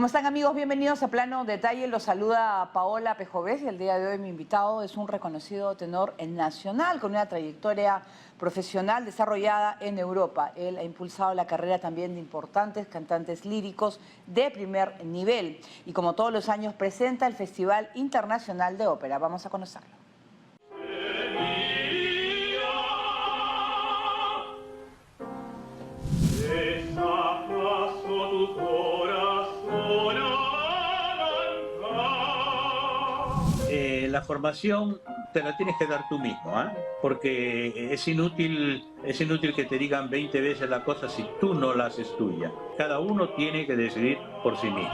¿Cómo están, amigos? Bienvenidos a Plano Detalle. Los saluda Paola Pejovés y el día de hoy mi invitado es un reconocido tenor nacional con una trayectoria profesional desarrollada en Europa. Él ha impulsado la carrera también de importantes cantantes líricos de primer nivel y como todos los años presenta el Festival Internacional de Ópera. Vamos a conocerlo. La formación te la tienes que dar tú mismo, ¿eh? Porque es inútil que te digan 20 veces la cosa si tú no la haces tuya. Cada uno tiene que decidir por sí mismo.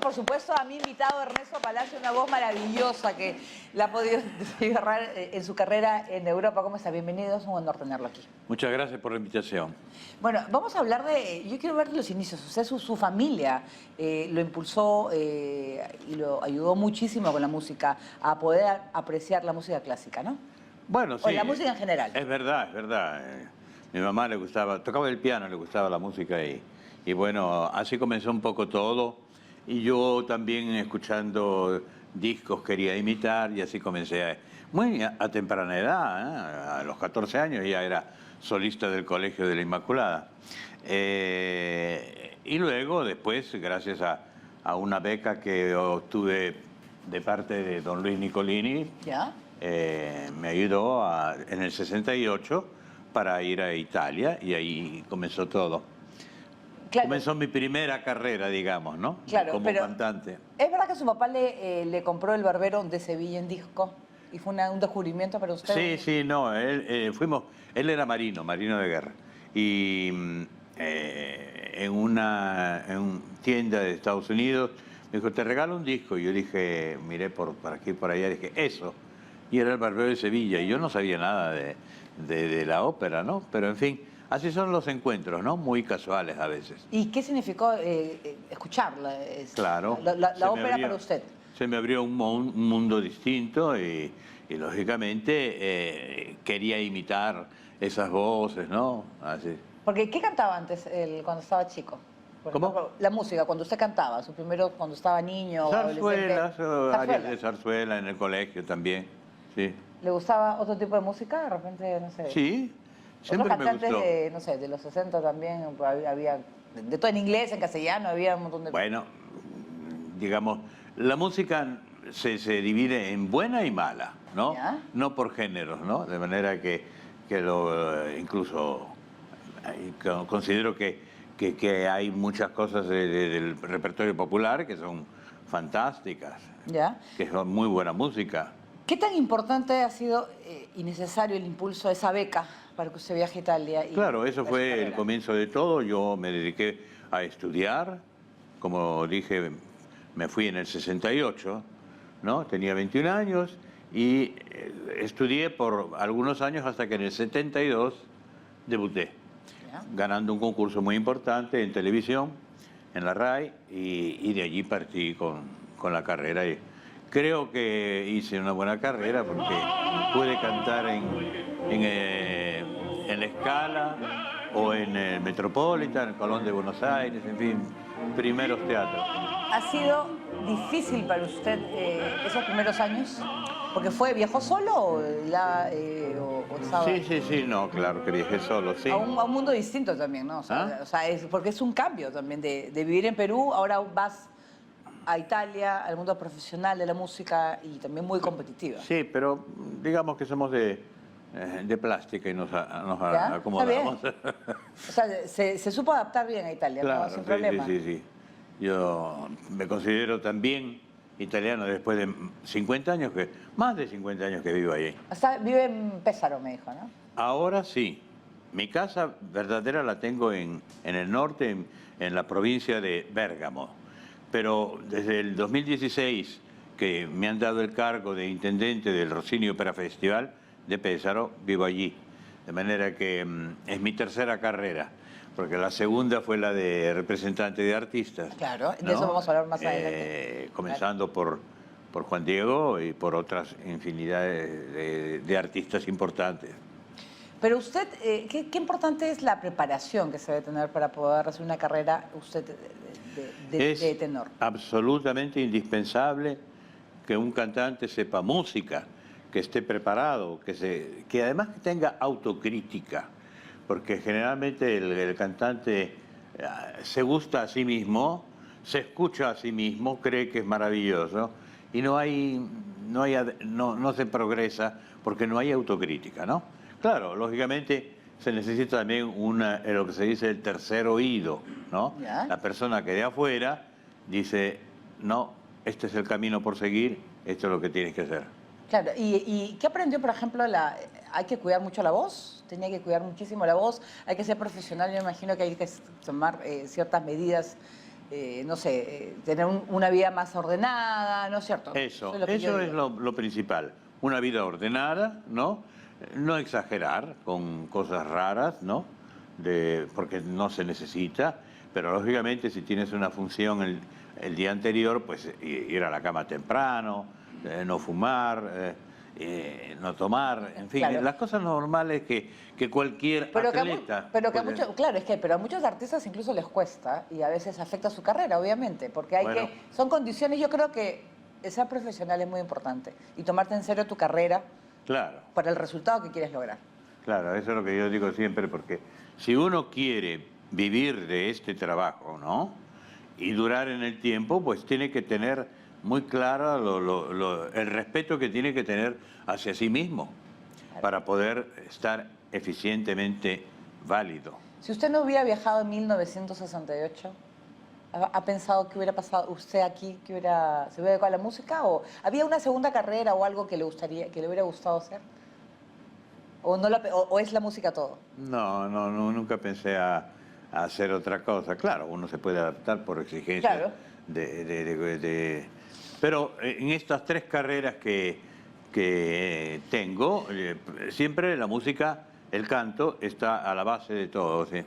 Por supuesto, a mi invitado Ernesto Palacio, una voz maravillosa que la ha podido agarrar en su carrera en Europa. ¿Cómo está? Bienvenido, es un honor tenerlo aquí. Muchas gracias por la invitación. Bueno, vamos a hablar de... Yo quiero ver los inicios. Usted, su familia lo impulsó y lo ayudó muchísimo con la música a poder apreciar la música clásica, ¿no? Bueno, sí. O la música en general. Es verdad, es verdad. Mi mamá le gustaba, tocaba el piano, le gustaba la música y bueno, así comenzó un poco todo. Y yo también escuchando discos quería imitar y así comencé muy a temprana edad, ¿eh? A los 14 años ya era solista del Colegio de la Inmaculada. Y luego después, gracias a una beca que obtuve de parte de don Luis Nicolini, ¿Ya? Me ayudó en el 68 para ir a Italia y ahí comenzó todo. Claro. Comenzó mi primera carrera, digamos, ¿no? Claro, como cantante. ¿Es verdad que su papá le compró el Barbero de Sevilla en disco? ¿Y fue un descubrimiento para usted? Sí, sí, no. Él era marino de guerra. Y en una tienda de Estados Unidos me dijo, te regalo un disco. Y yo dije, miré por aquí y por allá, dije, eso. Y era el Barbero de Sevilla. Y yo no sabía nada de la ópera, ¿no? Pero en fin. Así son los encuentros, ¿no? Muy casuales a veces. ¿Y qué significó escucharla? Claro. La ópera para usted. Se me abrió un mundo distinto y lógicamente quería imitar esas voces, ¿no? Así. Porque, ¿qué cantaba antes cuando estaba chico? ¿Cómo? Ejemplo, la música, cuando usted cantaba, su primero cuando estaba niño o Zarzuelas, adolescente. áreas de zarzuela en el colegio también, sí. ¿Le gustaba otro tipo de música? De repente, no sé. Sí. Siempre otros cantantes me gustó. de, no sé, de los 60 también, había de todo en inglés, en castellano, había un montón de... Bueno, digamos, la música se divide en buena y mala, ¿no? ¿Ya? No por géneros, ¿no? De manera que incluso considero que hay muchas cosas del repertorio popular que son fantásticas, ¿Ya? que son muy buena música. ¿Qué tan importante ha sido y necesario el impulso de esa beca para que usted viaje a Italia? Claro, eso fue el comienzo de todo. Yo me dediqué a estudiar. Como dije, me fui en el 68, ¿no? Tenía 21 años y estudié por algunos años hasta que en el 72 debuté, ¿Ya? ganando un concurso muy importante en televisión, en la RAI, y de allí partí con la carrera. Y creo que hice una buena carrera porque pude cantar en la Scala o en el Metropolitan, el Colón de Buenos Aires, en fin, primeros teatros. ¿Ha sido difícil para usted esos primeros años? Porque ¿viajó solo o estaba...? Sí, no, claro que viajé solo, sí. A un mundo distinto también, ¿no? O sea, porque es un cambio también de vivir en Perú, ahora vas a Italia, al mundo profesional de la música y también muy competitiva. Sí, pero digamos que somos de plástica y nos acomodamos. O sea, se supo adaptar bien a Italia, claro, ¿no? Sin problema. Sí. Yo me considero también italiano después de 50 años, más de 50 años que vivo ahí. O sea, vive en Pésaro, me dijo, ¿no? Ahora sí. Mi casa verdadera la tengo en el norte, en la provincia de Bérgamo. Pero desde el 2016 que me han dado el cargo de intendente del Rossini Opera Festival de Pesaro, vivo allí. De manera que es mi tercera carrera, porque la segunda fue la de representante de artistas. Claro, de ¿no? eso vamos a hablar más adelante. Comenzando por Juan Diego y por otras infinidad de artistas importantes. Pero usted, ¿qué importante es la preparación que se debe tener para poder hacer una carrera usted de tenor? Absolutamente indispensable que un cantante sepa música, que esté preparado, que además que tenga autocrítica, porque generalmente el cantante se gusta a sí mismo, se escucha a sí mismo, cree que es maravilloso y no se progresa porque no hay autocrítica, ¿no? Claro, lógicamente se necesita también lo que se dice el tercer oído, ¿no? ¿Ya? La persona que de afuera dice, no, este es el camino por seguir, esto es lo que tienes que hacer. Claro, ¿y qué aprendió, por ejemplo, hay que cuidar mucho la voz? Tenía que cuidar muchísimo la voz, hay que ser profesional, yo imagino que hay que tomar ciertas medidas, no sé, tener una vida más ordenada, ¿no es cierto? Eso es lo principal, una vida ordenada, ¿no? No exagerar con cosas raras, ¿no? Porque no se necesita, pero lógicamente si tienes una función el día anterior, pues ir a la cama temprano, no fumar, no tomar, en fin, claro. Las cosas normales que cualquier atleta... Pero a muchos artistas incluso les cuesta y a veces afecta su carrera, obviamente, porque son condiciones, yo creo que ser profesional es muy importante y tomarte en serio tu carrera. Claro. Para el resultado que quieres lograr. Claro, eso es lo que yo digo siempre, porque si uno quiere vivir de este trabajo, ¿no? Y durar en el tiempo, pues tiene que tener muy claro el respeto que tiene que tener hacia sí mismo, claro, para poder estar eficientemente válido. Si usted no hubiera viajado en 1968, ¿ha pensado qué hubiera pasado usted aquí? ¿Se hubiera dedicado a la música? ¿O había una segunda carrera o algo que le hubiera gustado hacer? ¿O es la música todo? No, nunca pensé a hacer otra cosa. Claro, uno se puede adaptar por exigencias. Claro. Pero en estas tres carreras que tengo, siempre la música, el canto, está a la base de todo, ¿sí?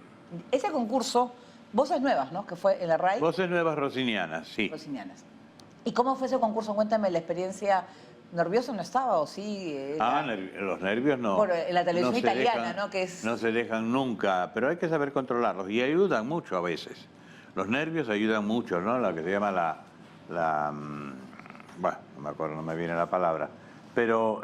Ese concurso, Voces Nuevas, ¿no? Que fue en la RAI. Voces Nuevas Rossinianas, sí. Rossinianas. ¿Y cómo fue ese concurso? Cuéntame la experiencia. ¿Nervioso no estaba o sí? Los nervios no. Bueno, en la televisión italiana, ¿no? No se dejan nunca, pero hay que saber controlarlos y ayudan mucho a veces. Los nervios ayudan mucho, ¿no? Lo que se llama bueno, no me acuerdo, no me viene la palabra, pero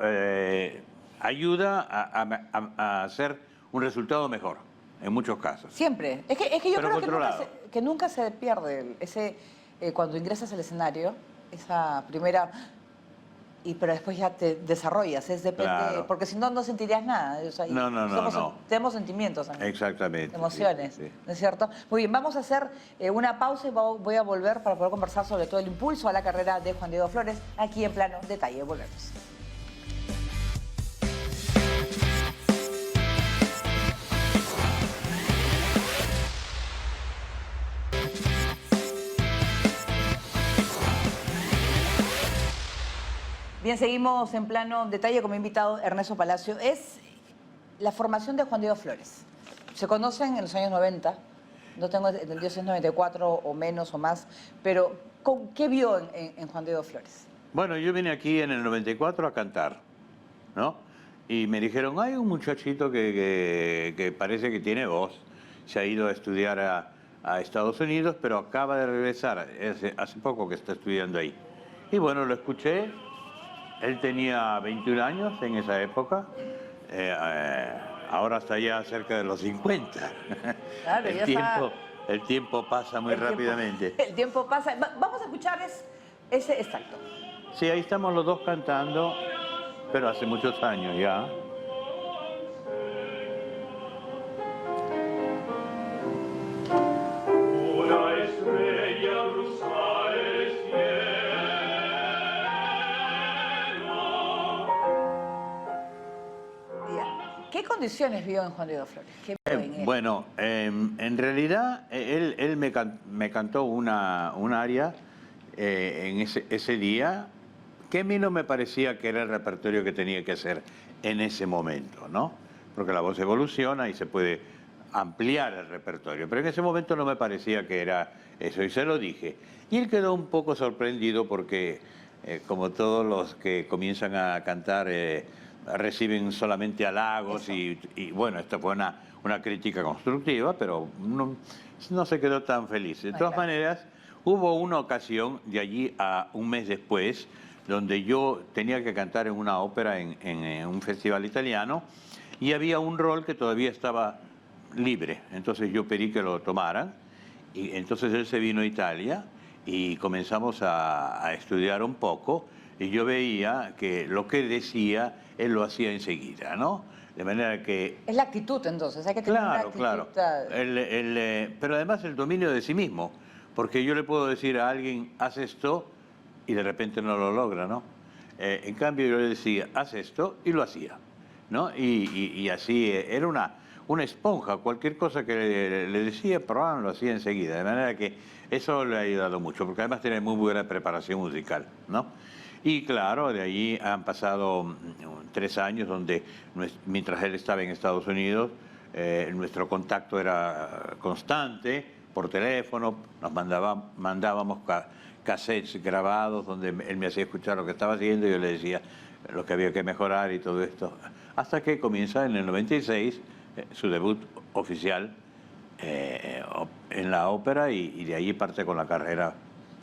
ayuda a hacer un resultado mejor, en muchos casos. Siempre. Es que yo pero creo que nunca se pierde cuando ingresas al escenario, esa primera... pero después ya te desarrollas, depende, claro, porque si no, no sentirías nada. O sea, no. Tenemos sentimientos también. Exactamente. Emociones, sí. ¿No es cierto? Muy bien, vamos a hacer una pausa y voy a volver para poder conversar sobre todo el impulso a la carrera de Juan Diego Flores, aquí en Plano Detalle. Volvemos. Bien, seguimos en Plano Detalle como invitado Ernesto Palacio. Es la formación de Juan Diego Flores. Se conocen en los años 90, no tengo el 1994 o menos o más, pero ¿qué vio en Juan Diego Flores? Bueno, yo vine aquí en el 94 a cantar, ¿no? Y me dijeron, hay un muchachito que parece que tiene voz, se ha ido a estudiar a Estados Unidos, pero acaba de regresar, hace poco que está estudiando ahí. Y bueno, lo escuché. Él tenía 21 años en esa época, ahora está ya cerca de los 50. Claro, el tiempo pasa muy rápidamente. El tiempo pasa. Vamos a escuchar ese extracto. Sí, ahí estamos los dos cantando, pero hace muchos años ya. ¿Qué condiciones vio en Juan Diego Flores? ¿Qué vio en él? Bueno, en realidad él me cantó un aria en ese día que a mí no me parecía que era el repertorio que tenía que hacer en ese momento, ¿no? Porque la voz evoluciona y se puede ampliar el repertorio, pero en ese momento no me parecía que era eso, y se lo dije. Y él quedó un poco sorprendido porque, como todos los que comienzan a cantar, reciben solamente halagos bueno, esta fue una crítica constructiva, pero no se quedó tan feliz. De todas maneras, hubo una ocasión de allí a un mes después donde yo tenía que cantar en una ópera en un festival italiano y había un rol que todavía estaba libre. Entonces yo pedí que lo tomaran y entonces él se vino a Italia y comenzamos a estudiar un poco y yo veía que lo que decía él lo hacía enseguida, ¿no? De manera que... Es la actitud entonces, hay que tener una actitud... Claro. Pero además el dominio de sí mismo, porque yo le puedo decir a alguien, haz esto, y de repente no lo logra, ¿no? En cambio yo le decía, haz esto, y lo hacía, ¿no? Y así era una esponja, cualquier cosa que le decía, lo hacía enseguida, de manera que eso le ha ayudado mucho, porque además tiene muy buena preparación musical, ¿no? Y claro, de allí han pasado 3 años donde, mientras él estaba en Estados Unidos, nuestro contacto era constante, por teléfono, nos mandábamos cassettes grabados donde él me hacía escuchar lo que estaba haciendo y yo le decía lo que había que mejorar y todo esto. Hasta que comienza en el 96 su debut oficial en la ópera y de ahí parte con la carrera.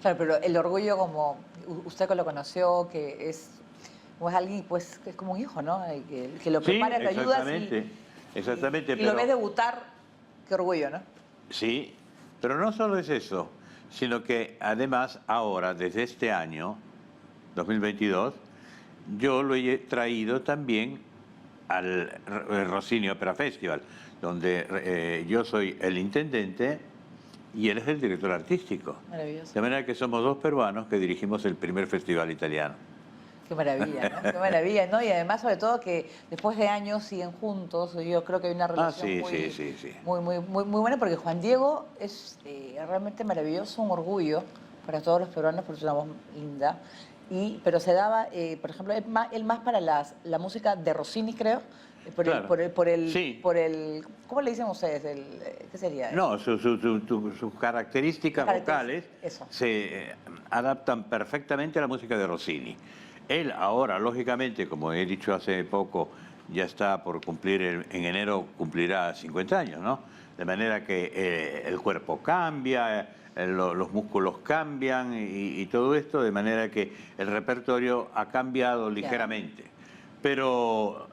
Claro, pero el orgullo, como usted que lo conoció, que es alguien, pues, que es como un hijo, ¿no? Que lo prepara, sí, lo ayuda. Exactamente. Y lo ves debutar, qué orgullo, ¿no? Sí, pero no solo es eso, sino que además ahora, desde este año, 2022, yo lo he traído también al Rossini Opera Festival, donde yo soy el intendente y él es el director artístico. Maravilloso. De manera que somos 2 peruanos que dirigimos el primer festival italiano. Qué maravilla, ¿no? Qué maravilla, ¿no? Y además, sobre todo, que después de años siguen juntos. Yo creo que hay una relación muy buena, porque Juan Diego es realmente maravilloso, un orgullo para todos los peruanos, porque es una voz linda. Pero se daba, por ejemplo, él más para la música de Rossini, creo. ¿Cómo le dicen ustedes? ¿Qué sería? No, sus características vocales se adaptan perfectamente a la música de Rossini. Él ahora, lógicamente, como he dicho hace poco, ya está por cumplir, en enero cumplirá 50 años, ¿no? De manera que el cuerpo cambia, los músculos cambian y todo esto, de manera que el repertorio ha cambiado ligeramente. Pero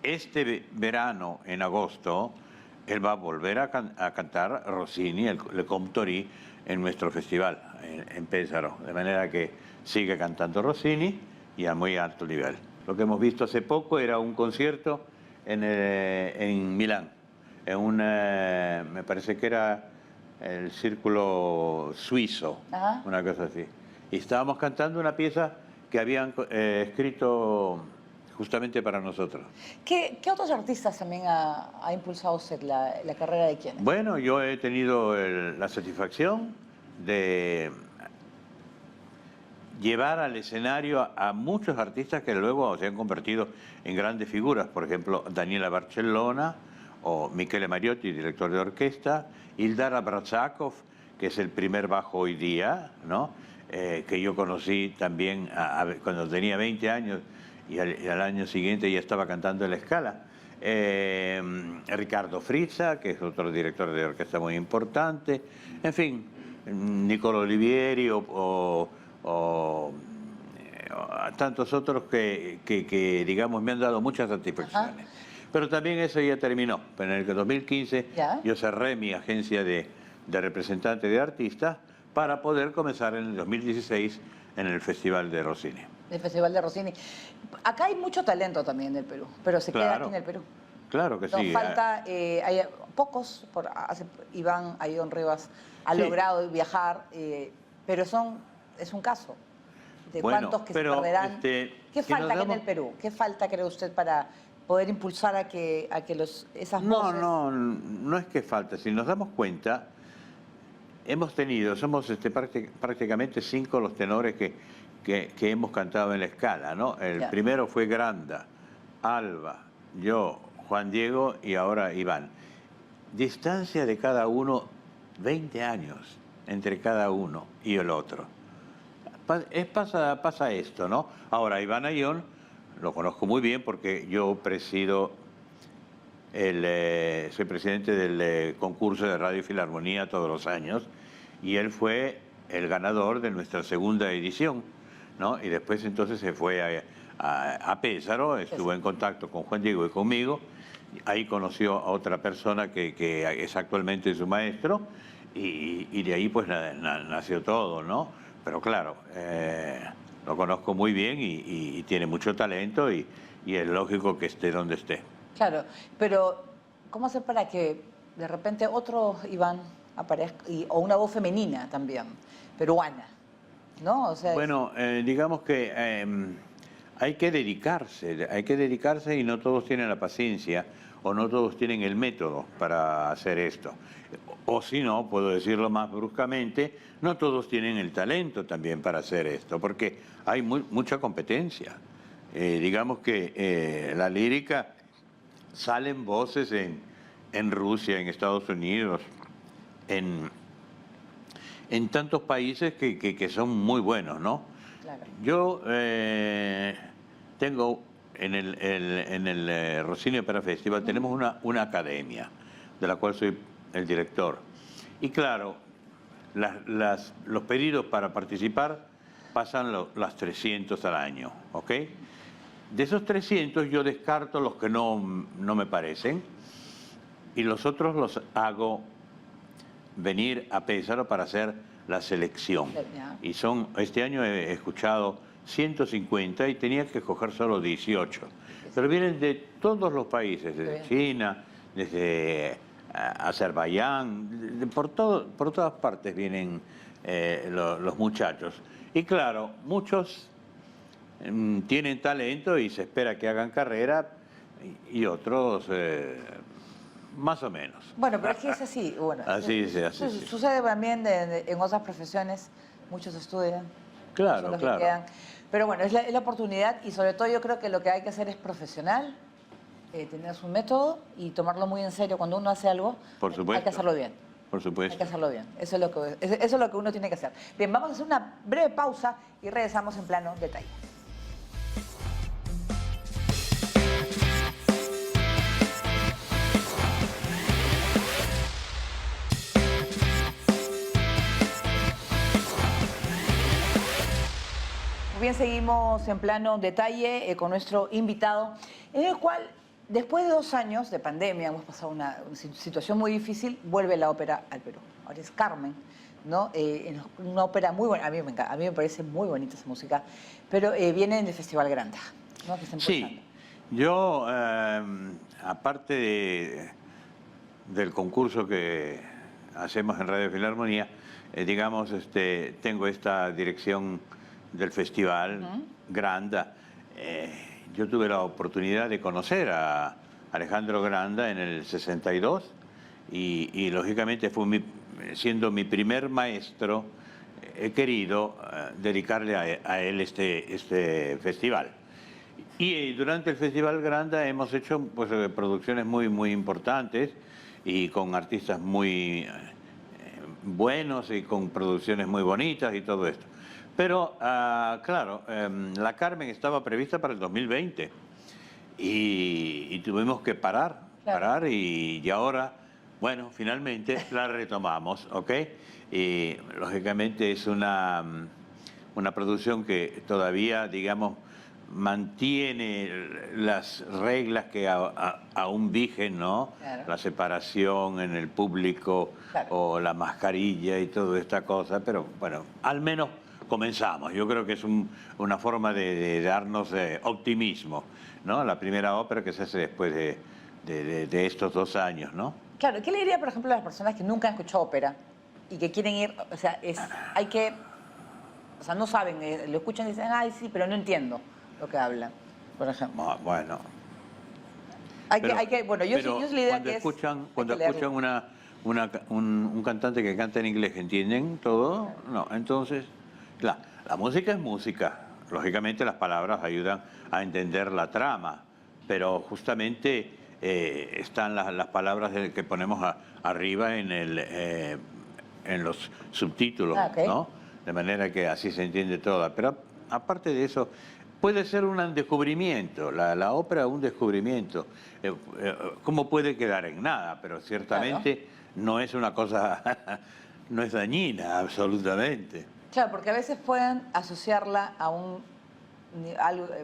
este verano, en agosto, él va a volver a cantar Rossini, el Le Comptoir, en nuestro festival, en Pesaro. De manera que sigue cantando Rossini y a muy alto nivel. Lo que hemos visto hace poco era un concierto en Milán, me parece que era el Círculo Suizo, una cosa así. Y estábamos cantando una pieza que habían escrito justamente para nosotros. ¿Qué otros artistas también ha impulsado usted la carrera de quiénes? Bueno, yo he tenido la satisfacción de llevar al escenario a muchos artistas que luego se han convertido en grandes figuras. Por ejemplo, Daniela Barcellona o Michele Mariotti, director de orquesta, Ildara Bratsakov, que es el primer bajo hoy día, ¿no? Que yo conocí también cuando tenía 20 años y al año siguiente ya estaba cantando en la Scala. Ricardo Frizza, que es otro director de orquesta muy importante. En fin, Niccolo Olivieri o tantos otros que, digamos, me han dado muchas satisfacciones. Pero también eso ya terminó. En el 2015 yo cerré mi agencia de representante de artistas para poder comenzar en el 2016 en el Festival de Rossini. El Festival de Rossini. Acá hay mucho talento también en el Perú, pero se queda aquí en el Perú. Claro que sí. Nos falta, hay pocos, Iván Ayón Rivas ha logrado viajar, pero es un caso de cuántos que se perderán. ¿Qué falta aquí en el Perú? ¿Qué falta, cree usted, para poder impulsar a que esas voces... No es que falta. Si nos damos cuenta, somos prácticamente 5 los tenores que hemos cantado en la escala, ¿no? El Ya. primero fue Granda, Alba, yo, Juan Diego y ahora Iván. Distancia de cada uno, 20 años entre cada uno y el otro. Pasa esto, ¿no? Ahora, Iván Ayón lo conozco muy bien porque yo presido, soy presidente del concurso de Radio Filarmonía todos los años y él fue el ganador de nuestra segunda edición, ¿no? Y después entonces se fue a Pézaro, estuvo en contacto con Juan Diego y conmigo, ahí conoció a otra persona que es actualmente su maestro y de ahí pues nació todo, ¿no? Pero claro, lo conozco muy bien y tiene mucho talento y es lógico que esté donde esté. Claro, pero ¿cómo hacer para que de repente otro Iván aparezca, o una voz femenina también, peruana, ¿no? O sea, Bueno, digamos que hay que dedicarse y no todos tienen la paciencia o no todos tienen el método para hacer esto. O si no, puedo decirlo más bruscamente, no todos tienen el talento también para hacer esto, porque hay mucha competencia. Digamos que la lírica, salen voces en Rusia, en Estados Unidos, en tantos países que son muy buenos, ¿no? claro. Yo tengo en el Rossini Opera Festival, tenemos una academia, de la cual soy el director. Y claro, los pedidos para participar pasan las 300 al año, ¿ok? De esos 300 yo descarto los que no me parecen y los otros los hago venir a Pézaro para hacer la selección. Ya. Y este año he escuchado 150 y tenía que escoger solo 18. Pero vienen de todos los países, desde China, desde Azerbaiyán, por todas partes vienen los muchachos. Y claro, muchos tienen talento y se espera que hagan carrera y otros más o menos. Bueno, pero es que es así. Bueno, Así sí. Sucede también en otras profesiones, muchos estudian. Claro, son los que claro. quedan. Pero bueno, es la oportunidad y sobre todo yo creo que lo que hay que hacer es profesional, tener su método y tomarlo muy en serio. Cuando uno hace algo, Por supuesto. hay que hacerlo bien. Por Hay supuesto. que hacerlo bien. Eso es lo que uno tiene que hacer. Bien, vamos a hacer una breve pausa y regresamos en plano detalle. Bien, seguimos en plano detalle con nuestro invitado, en el cual, después de 2 años de pandemia, hemos pasado una situación muy difícil, vuelve la ópera al Perú. Ahora es Carmen, ¿no? Una ópera muy buena, a mí me encanta, a mí me parece muy bonita esa música, pero viene del Festival Granda, ¿no? Que está impulsando. Sí, yo, aparte del concurso que hacemos en Radio Filarmonía, digamos, tengo esta dirección del festival Granda. Yo tuve la oportunidad de conocer a Alejandro Granda en el 62 y lógicamente siendo mi primer maestro, he querido dedicarle a él este festival. Y durante el Festival Granda hemos hecho pues, producciones muy importantes y con artistas muy buenos y con producciones muy bonitas y todo esto. Pero, claro, la Carmen estaba prevista para el 2020 y tuvimos que parar y ahora, bueno, finalmente la retomamos, ¿ok? Y lógicamente es una producción que todavía, digamos, mantiene las reglas que aún vigen, ¿no? Claro. La separación en el público o la mascarilla y toda esta cosa, pero bueno, al menos comenzamos. Yo creo que es una forma de darnos optimismo, ¿no? La primera ópera que se hace después de estos 2 años, ¿no? Claro, ¿qué le diría, por ejemplo, a las personas que nunca han escuchado ópera y que quieren ir? O sea, no saben, lo escuchan y dicen, ay, sí, pero no entiendo lo que hablan, por ejemplo. Bueno. Bueno, yo sí la idea que es... Cuando escuchan un cantante que canta en inglés, ¿entienden todo? No, entonces Claro, la música es música. Lógicamente las palabras ayudan a entender la trama, pero justamente están las palabras que ponemos arriba en los subtítulos, Ah, ok. ¿no? De manera que así se entiende toda. Pero aparte de eso, puede ser un descubrimiento, la ópera un descubrimiento. ¿Cómo puede quedar en nada? Pero ciertamente no es una cosa, no es dañina, absolutamente. Claro, porque a veces pueden asociarla a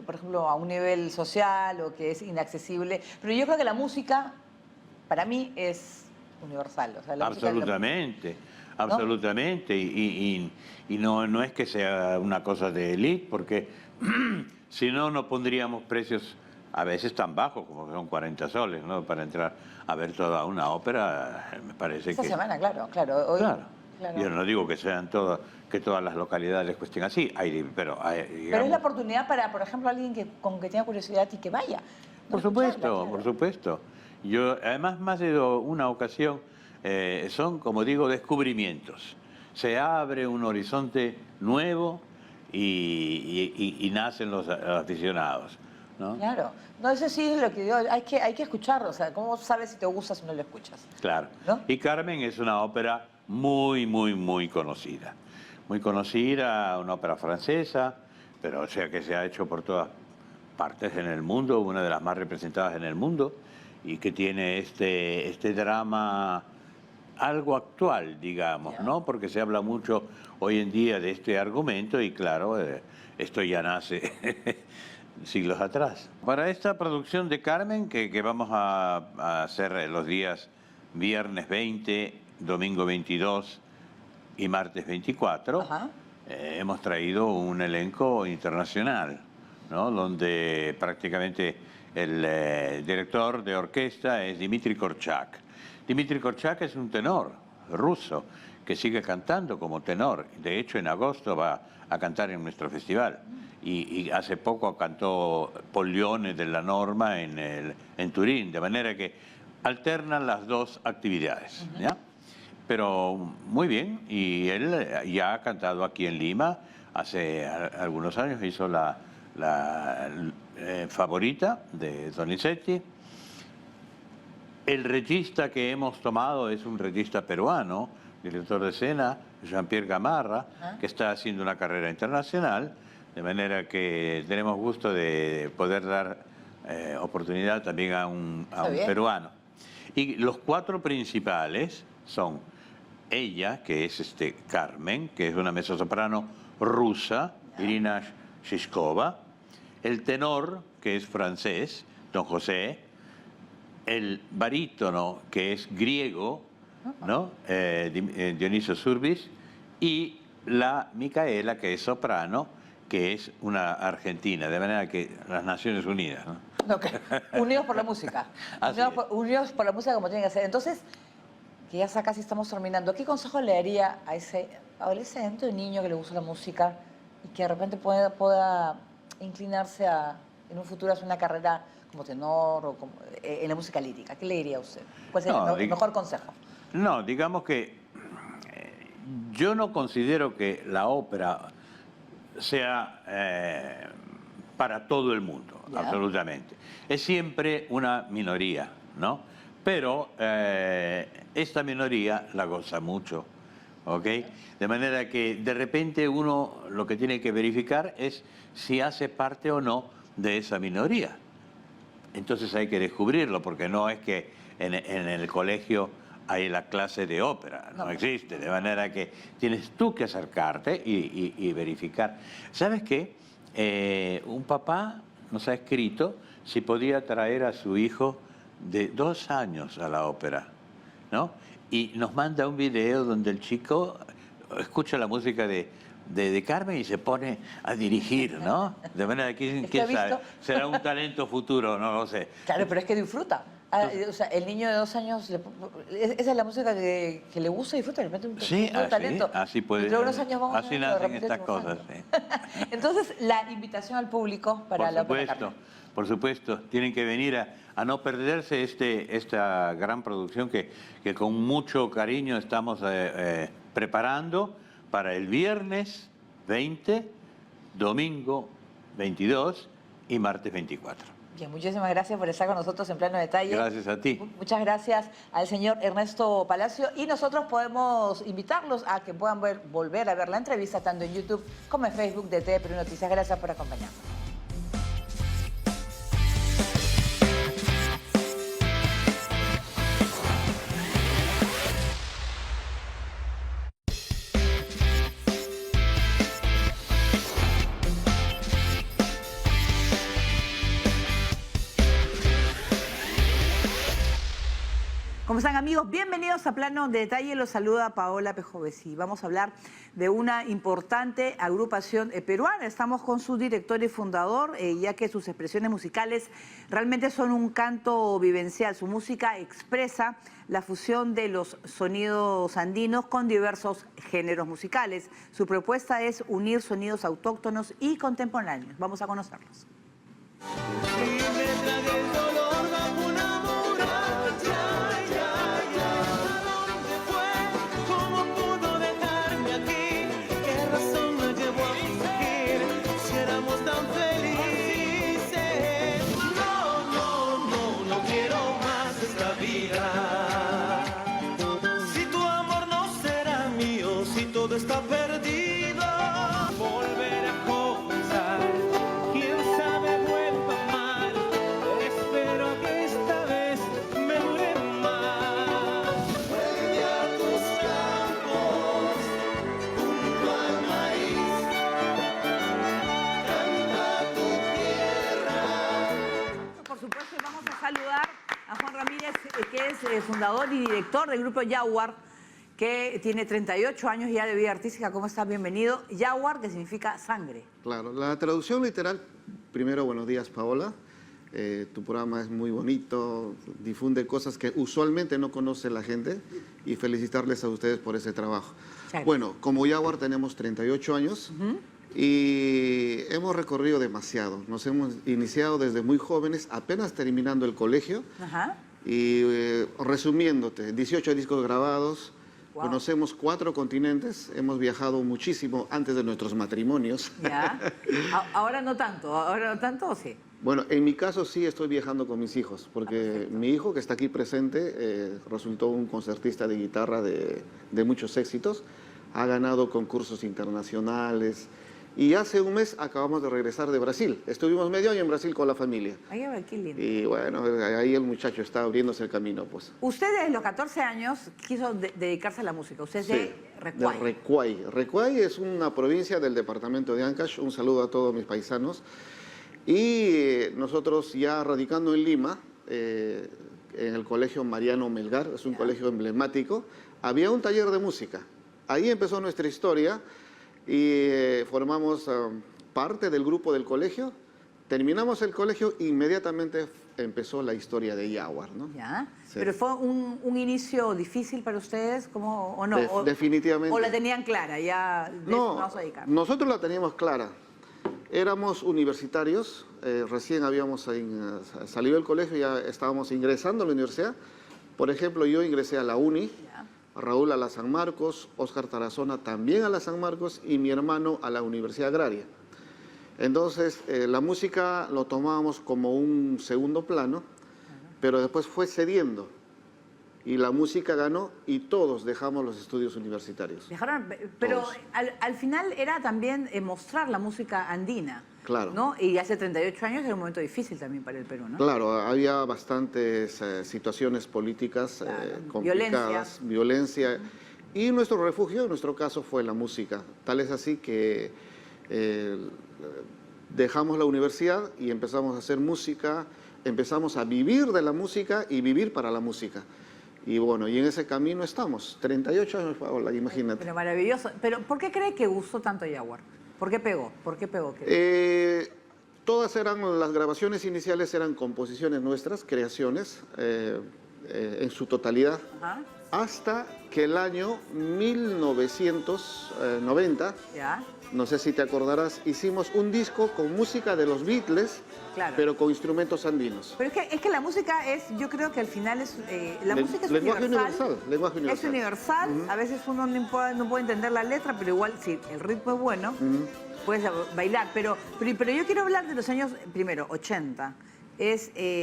por ejemplo, a un nivel social o que es inaccesible. Pero yo creo que la música, para mí, es universal. O sea, la música Absolutamente, ¿no? absolutamente. Y no es que sea una cosa de élite, porque si no, no pondríamos precios a veces tan bajos como son 40 soles, ¿no? Para entrar a ver toda una ópera, me parece Esta que... semana, claro, claro. Hoy, Claro. claro. Yo no digo que sean que todas las localidades les cuesten así, pero hay, Pero es digamos... la oportunidad para, por ejemplo, alguien con que tenga curiosidad y que vaya. ¿No? Por Escucharla, supuesto, claro. por supuesto. Yo, además, más de una ocasión, son, como digo, descubrimientos. Se abre un horizonte nuevo y nacen los aficionados, ¿no? Claro. No, eso sí es lo que digo. Hay que escucharlo. O sea, ¿cómo sabes si te gusta si no lo escuchas? Claro. ¿No? Y Carmen es una ópera muy, muy, muy conocida. Muy conocida, una ópera francesa, pero o sea que se ha hecho por todas partes en el mundo, una de las más representadas en el mundo, y que tiene este drama algo actual, digamos, ¿no? Porque se habla mucho hoy en día de este argumento y claro, esto ya nace siglos atrás. Para esta producción de Carmen, que vamos a hacer los días viernes 20, domingo 22 y martes 24, Ajá. hemos traído un elenco internacional, ¿no? Donde prácticamente el director de orquesta es Dmitri Korchak. Dmitri Korchak es un tenor ruso que sigue cantando como tenor. De hecho, en agosto va a cantar en nuestro festival. Y hace poco cantó Pollione de la Norma en Turín, de manera que alternan las dos actividades, ¿ya? Pero muy bien, y él ya ha cantado aquí en Lima, hace algunos años hizo la favorita de Donizetti. El regista que hemos tomado es un regista peruano, director de escena, Jean-Pierre Gamarra, que está haciendo una carrera internacional, de manera que tenemos gusto de poder dar oportunidad también a un peruano. Y los cuatro principales son ella, que es Carmen, que es una mezzosoprano rusa, Irina Shishkova, el tenor, que es francés, Don José, el barítono, que es griego, ¿no? Dionisio Surbis, y la Micaela, que es soprano, que es una argentina, de manera que las Naciones Unidas, ¿no? Okay. Unidos por la música. Unidos por la música como tienen que ser. Entonces, que ya casi estamos terminando, ¿qué consejo le daría a ese adolescente o niño que le gusta la música y que de repente pueda inclinarse en un futuro a hacer una carrera como tenor o en la música lírica? ¿Qué le diría a usted? ¿Cuál sería el mejor consejo? No, digamos que yo no considero que la ópera sea para todo el mundo, absolutamente. Es siempre una minoría, ¿no? Pero esta minoría la goza mucho, ¿ok? De manera que de repente uno lo que tiene que verificar es si hace parte o no de esa minoría. Entonces hay que descubrirlo, porque no es que en el colegio hay la clase de ópera, no existe, de manera que tienes tú que acercarte y verificar. ¿Sabes qué? Un papá nos ha escrito si podía traer a su hijo de 2 años a la ópera, ¿no? Y nos manda un video donde el chico escucha la música de Carmen y se pone a dirigir, ¿no? De manera que, ¿quién sabe? Será un talento futuro, no lo sé. Claro, pero es que disfruta. O sea, el niño de 2 años, esa es la música que le gusta y disfruta, de repente un talento. Así puede. Dentro de unos años vamos así nacen estas cosas. Sí. Entonces, la invitación al público para la ópera Carmen. Por supuesto, tienen que venir a no perderse esta gran producción que con mucho cariño estamos preparando para el viernes 20, domingo 22 y martes 24. Bien, muchísimas gracias por estar con nosotros en Plano Detalle. Gracias a ti. Muchas gracias al señor Ernesto Palacio. Y nosotros podemos invitarlos a que puedan volver a ver la entrevista tanto en YouTube como en Facebook de TV Perú Noticias. Gracias por acompañarnos. ¿Cómo están, amigos? Bienvenidos a Plano de Detalle. Los saluda Paola Pejovesi. Vamos a hablar de una importante agrupación peruana. Estamos con su director y fundador, ya que sus expresiones musicales realmente son un canto vivencial. Su música expresa la fusión de los sonidos andinos con diversos géneros musicales. Su propuesta es unir sonidos autóctonos y contemporáneos. Vamos a conocerlos. Está perdido, volver a comenzar. Quién sabe vuelva mal. Espero que esta vez me dure más. Vuelve a tus campos, junto al maíz. Canta tu tierra. Por supuesto, vamos a saludar a Juan Ramírez, que es fundador y director del grupo Jaguar, que tiene 38 años ya de vida artística. ¿Cómo estás? Bienvenido. Jaguar, que significa sangre. Claro, la traducción literal, primero, buenos días, Paola. Tu programa es muy bonito, difunde cosas que usualmente no conoce la gente y felicitarles a ustedes por ese trabajo. Claro. Bueno, como Jaguar tenemos 38 años y hemos recorrido demasiado. Nos hemos iniciado desde muy jóvenes, apenas terminando el colegio. Ajá. Y resumiéndote, 18 discos grabados. Wow. Conocemos 4 continentes, hemos viajado muchísimo antes de nuestros matrimonios. Ya. Ahora no tanto, ¿o sí? Bueno, en mi caso sí estoy viajando con mis hijos, porque mi hijo, que está aquí presente, resultó un concertista de guitarra de muchos éxitos, ha ganado concursos internacionales y hace un mes acabamos de regresar de Brasil. Estuvimos medio año en Brasil con la familia. Ay, a ver, qué lindo. Y bueno, ahí el muchacho está abriéndose el camino, pues. Usted desde los 14 años quiso dedicarse a la música. Usted es Sí, de Recuay. de Recuay. Recuay es una provincia del departamento de Ancash. Un saludo a todos mis paisanos. Y nosotros ya radicando en Lima, en el colegio Mariano Melgar, es un colegio emblemático, había un taller de música. Ahí empezó nuestra historia y formamos parte del grupo del colegio. Terminamos el colegio, inmediatamente empezó la historia de Jaguar, ¿no? Ya. Sí. ¿Pero fue un inicio difícil para ustedes, o no? Definitivamente. ¿O la tenían clara? Ya de eso No, nos vamos a dedicar. nosotros la teníamos clara. Éramos universitarios, recién habíamos salido del colegio, ya estábamos ingresando a la universidad. Por ejemplo, yo ingresé a la UNI, Ya. Raúl a la San Marcos, Óscar Tarazona también a la San Marcos y mi hermano a la Universidad Agraria. Entonces, la música lo tomábamos como un segundo plano, pero después fue cediendo. Y la música ganó y todos dejamos los estudios universitarios. Pero Todos. al final era también mostrar la música andina. Claro. ¿No? Y hace 38 años era un momento difícil también para el Perú, ¿no? Claro, había bastantes situaciones políticas complicadas, violencia. Y nuestro refugio, en nuestro caso, fue la música. Tal es así que dejamos la universidad y empezamos a hacer música, empezamos a vivir de la música y vivir para la música. Y bueno, y en ese camino estamos. 38 años, Paola, imagínate. Pero maravilloso. Pero ¿por qué cree que gustó tanto Jaguar? ¿Por qué pegó? ¿Por qué pegó? Todas las grabaciones iniciales eran composiciones nuestras, creaciones. en su totalidad, Ajá, hasta que el año 1990, ya, no sé si te acordarás, hicimos un disco con música de los Beatles, claro. pero con instrumentos andinos. Pero es que la música es, yo creo que al final es, la música es Lenguaje universal. lenguaje universal. Es universal, a veces uno no puede entender la letra, pero igual si el ritmo es bueno, puedes bailar. Pero yo quiero hablar de los años, primero, 80.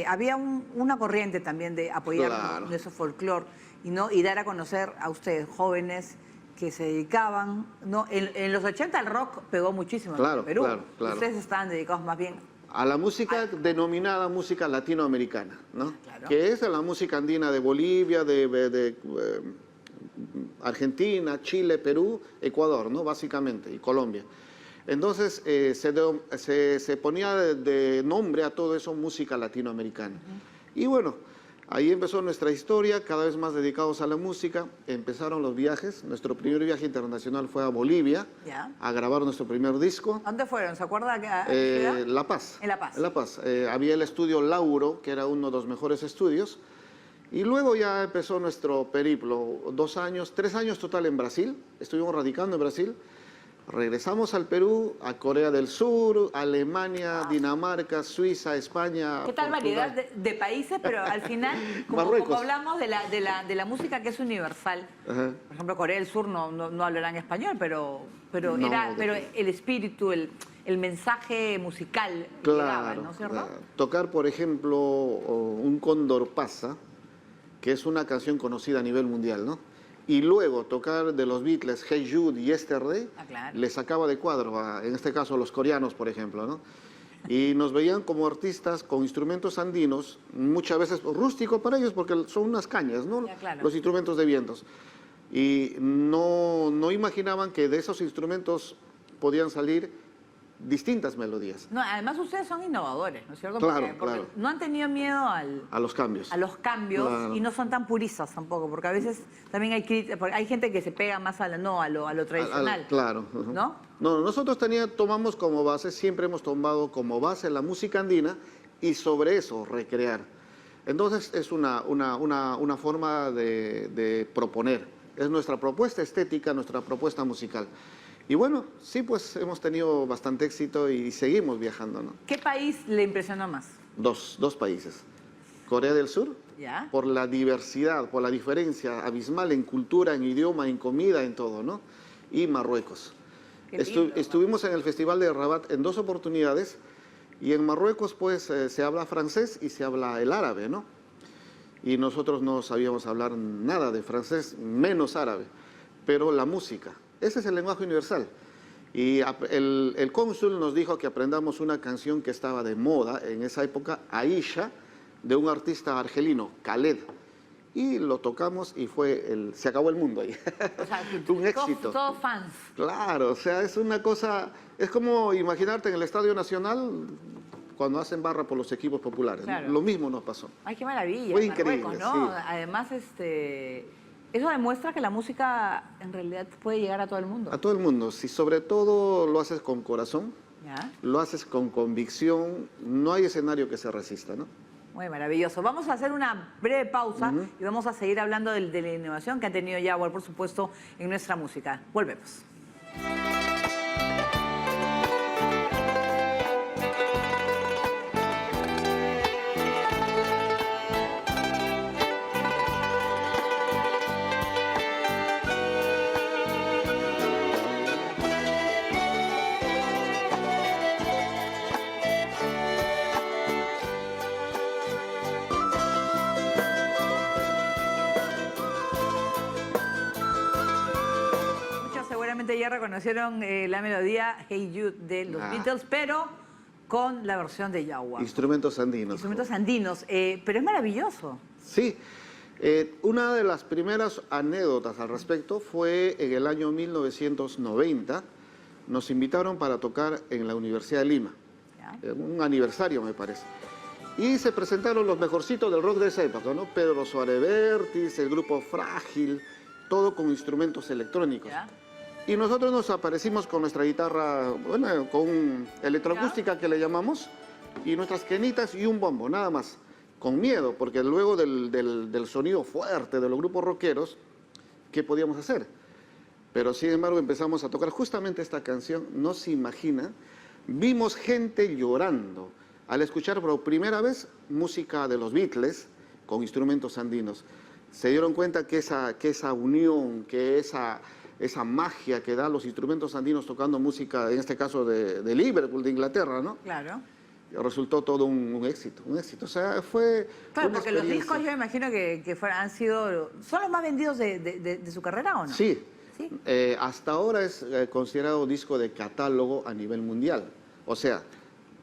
Había una corriente también de apoyar Claro. nuestro folclore y dar a conocer a ustedes, jóvenes, que se dedicaban, ¿no? En los 80 el rock pegó muchísimo Claro, en Perú. claro, claro. Ustedes estaban dedicados más bien A la música denominada música latinoamericana, ¿no? Claro. Que es la música andina de Bolivia, de Argentina, Chile, Perú, Ecuador, ¿no? Básicamente, y Colombia. Entonces se ponía de nombre a todo eso música latinoamericana. Y bueno, ahí empezó nuestra historia, cada vez más dedicados a la música. Empezaron los viajes. Nuestro primer viaje internacional fue a Bolivia, Ya. a grabar nuestro primer disco. ¿A dónde fueron? ¿Se acuerda? ¿A qué ciudad? La Paz. En La Paz. En La Paz. Había el estudio Lauro, que era uno de los mejores estudios. Y luego ya empezó nuestro periplo. 2 años, 3 años total en Brasil. Estuvimos radicando en Brasil. Regresamos al Perú, a Corea del Sur, Alemania, Dinamarca, Suiza, España. ¿Qué tal Portugal. variedad de países? Pero al final, como Marruecos. hablamos de la música que es universal, Ajá. por ejemplo, Corea del Sur no hablarán español, pero No, el espíritu, el mensaje musical llegaba, ¿no es cierto? Claro. Tocar, por ejemplo, un Cóndor pasa, que es una canción conocida a nivel mundial, ¿no? Y luego tocar de los Beatles Hey Jude y Yesterday, Claro. les sacaba de cuadro, en este caso a los coreanos, por ejemplo, ¿no? Y nos veían como artistas con instrumentos andinos, muchas veces rústico para ellos porque son unas cañas, ¿no? Ya, claro. Los instrumentos de vientos. Y no imaginaban que de esos instrumentos podían salir distintas melodías. No, además ustedes son innovadores, ¿no es cierto? Claro, Porque claro. no han tenido miedo A los cambios. a los cambios Claro. y no son tan puristas tampoco, porque a veces también hay gente que se pega más a lo tradicional. Claro. Ujú. ¿No? No, nosotros tomamos como base, siempre hemos tomado como base la música andina y sobre eso recrear. Entonces es una forma de proponer. Es nuestra propuesta estética, nuestra propuesta musical. Y bueno, sí, pues hemos tenido bastante éxito y seguimos viajando, ¿no? ¿Qué país le impresionó más? Dos países. Corea del Sur, ¿Ya? por la diversidad, por la diferencia abismal en cultura, en idioma, en comida, en todo, ¿no? Y Marruecos. Qué lindo, Estuvimos en el Festival de Rabat en 2 oportunidades y en Marruecos pues se habla francés y se habla el árabe, ¿no? Y nosotros no sabíamos hablar nada de francés, menos árabe, pero la música, ese es el lenguaje universal. Y el cónsul nos dijo que aprendamos una canción que estaba de moda en esa época, Aisha, de un artista argelino, Khaled. Y lo tocamos y se acabó el mundo ahí. O sea, Un éxito. Todos fans. Claro, o sea, es una cosa, es como imaginarte en el Estadio Nacional cuando hacen barra por los equipos populares. Claro. Lo mismo nos pasó. Ay, qué maravilla. Fue Marruecos, increíble, ¿no? sí. Además, eso demuestra que la música en realidad puede llegar a todo el mundo. A todo el mundo, si sobre todo lo haces con corazón, ¿Ya? lo haces con convicción, no hay escenario que se resista, ¿no? Muy maravilloso. Vamos a hacer una breve pausa y vamos a seguir hablando de la innovación que ha tenido Jaguar, por supuesto, en nuestra música. Volvemos. Muchos seguramente ya reconocieron la melodía Hey Jude de los Beatles, pero con la versión de Jaguar. Instrumentos andinos. Instrumentos andinos, pero es maravilloso. Sí, una de las primeras anécdotas al respecto fue en el año 1990. Nos invitaron para tocar en la Universidad de Lima, ¿Ya? un aniversario me parece. Y se presentaron los mejorcitos del rock de esa época, ¿no? Pedro Suárez Vértiz, el grupo Frágil, todo con instrumentos electrónicos. ¿Ya? Y nosotros nos aparecimos con nuestra guitarra, bueno, con electroacústica que le llamamos, y nuestras quenitas y un bombo, nada más. con miedo, porque luego del sonido fuerte de los grupos rockeros, ¿qué podíamos hacer? Pero sin embargo empezamos a tocar justamente esta canción, no se imagina, vimos gente llorando al escuchar por primera vez música de los Beatles con instrumentos andinos. Se dieron cuenta que esa unión, que esa magia que dan los instrumentos andinos tocando música, en este caso de Liverpool, de Inglaterra, ¿no? Claro. Resultó todo un éxito, un éxito. O sea, fue Claro, una porque los experiencia. discos yo me imagino que han sido... ¿Son los más vendidos de su carrera o no? Sí. ¿Sí? Hasta ahora es considerado disco de catálogo a nivel mundial. O sea...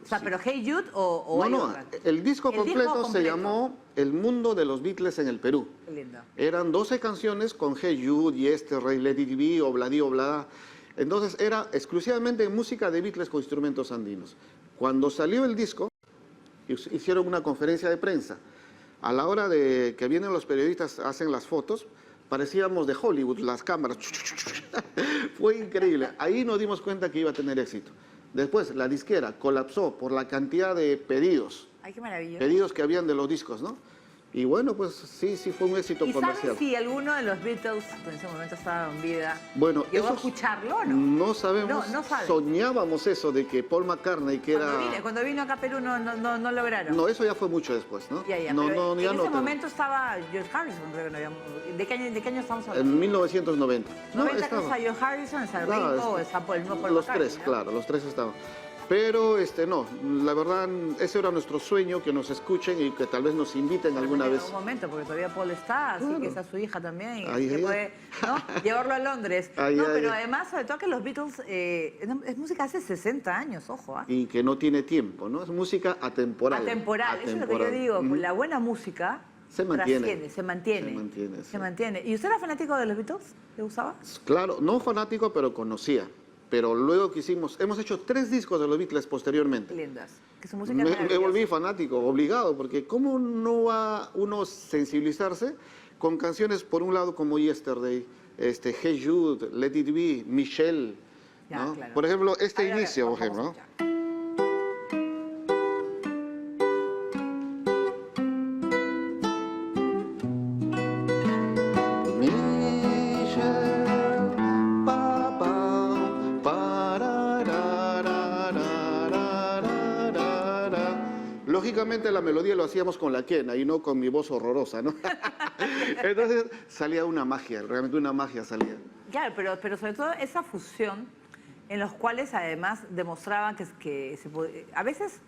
O sea, pero Hey Jude o No, hay no, otra? el disco El completo disco se completo. llamó El mundo de los Beatles en el Perú. Qué lindo. Eran 12 canciones con Hey Jude, Yesterday, Let It Be, Obladi Oblada. Entonces era exclusivamente música de Beatles con instrumentos andinos. Cuando salió el disco, hicieron una conferencia de prensa. A la hora de que vienen los periodistas, hacen las fotos, parecíamos de Hollywood, las cámaras. Fue increíble. Ahí nos dimos cuenta que iba a tener éxito. Después, la disquera colapsó por la cantidad de Ay, qué maravilla. pedidos que habían de los discos, ¿no? Y bueno, pues sí fue un éxito ¿Y comercial. saben si alguno de los Beatles, que en ese momento estaba en vida, Bueno, llegó a eso escucharlo o no? no sabemos. No saben. Soñábamos eso de que Paul McCartney, que era... Cuando vino acá a Perú no lograron. No, eso ya fue mucho después, ¿no? Ya, no, pero ya en no ese tengo. momento estaba George Harrison, creo que no habíamos... ¿De qué año estamos hablando? En 1990. 90 estaba. está George Harrison, está Claro, Ringo, o está el mismo Paul los McCartney, tres, ¿no? claro, los tres estaban. Pero no, la verdad, ese era nuestro sueño, que nos escuchen y que tal vez nos inviten alguna En vez. algún momento, porque todavía Paul está, así Claro. que está su hija también, y Ay, así que ay, puede ¿no? llevarlo a Londres. Ay, no, ay, pero ay. además, sobre todo que los Beatles, es música hace 60 años, ojo, ¿ah? Y que no tiene tiempo, ¿no? Es música atemporal. Atemporal, eso es lo que yo digo, Ujú. la buena música Se mantiene. trasciende, se mantiene. Se mantiene, sí. Se mantiene. ¿Y usted era fanático de los Beatles? ¿Le gustaba? Claro, no fanático, pero conocía. Pero luego hemos hecho 3 discos de los Beatles posteriormente. Lindas. Que su música Me es volví maravillosa. fanático, obligado, porque ¿cómo no va uno a sensibilizarse con canciones, por un lado, como Yesterday, Hey Jude, Let It Be, Michelle, Ya, ¿no? claro. Por ejemplo, este A ver, inicio, por vamos a ejemplo, ¿no? escuchar. Michelle, pa, pa, parararararararara. Lógicamente la melodía lo hacíamos con la quena y no con mi voz horrorosa, ¿no? Entonces salía una magia, realmente una magia salía. Claro, pero sobre todo esa fusión en los cuales además demostraban que a veces